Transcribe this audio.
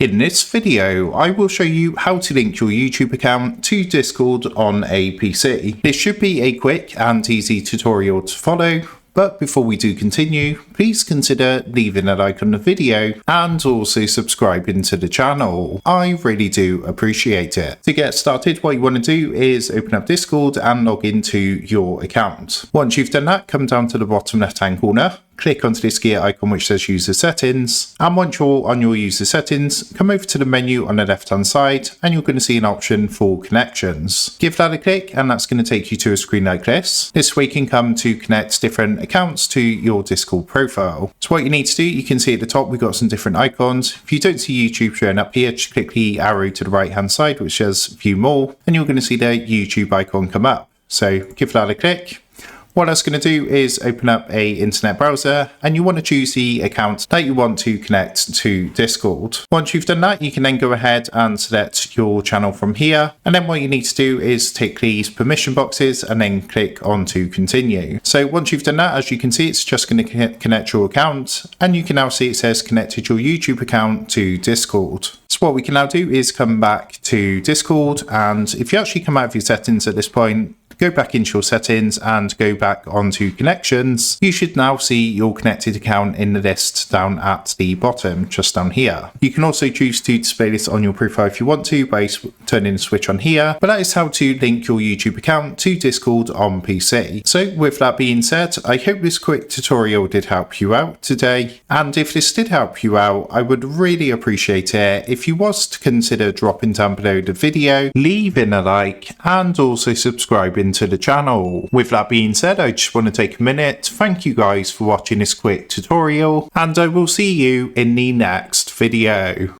In this video, I will show you how to link your YouTube account to Discord on a PC. This should be a quick and easy tutorial to follow, but before we do continue, please consider leaving a like on the video and also subscribing to the channel. I really do appreciate it. To get started, what you want to do is open up Discord and log into your account. Once you've done that, come down to the bottom left hand corner. Click onto this gear icon which says user settings, and once you're on your user settings, come over to the menu on the left hand side and you're going to see an option for connections. Give that a click and that's going to take you to a screen like this. This way you can come to connect different accounts to your Discord profile. So what you need to do, you can see at the top we've got some different icons. If you don't see YouTube showing up here, just click the arrow to the right hand side which says view more and you're going to see the YouTube icon come up. So give that a click. What that's going to do is open up a internet browser and you want to choose the account that you want to connect to Discord. Once you've done that, you can then go ahead and select your channel from here. And then what you need to do is tick these permission boxes and then click on to continue. So once you've done that, as you can see, it's just going to connect your account and you can now see it says connected your YouTube account to Discord. So what we can now do is come back to Discord, and if you actually come out of your settings at this point, go back into your settings and go back onto connections, you should now see your connected account in the list down at the bottom, just down here. You can also choose to display this on your profile if you want to by turning the switch on here, but that is how to link your YouTube account to Discord on PC. So with that being said, I hope this quick tutorial did help you out today, and if this did help you out, I would really appreciate it if you was to consider dropping down below the video, leaving a like, and also subscribing to the channel. With that being said, I just want to take a minute to thank you guys for watching this quick tutorial, and I will see you in the next video.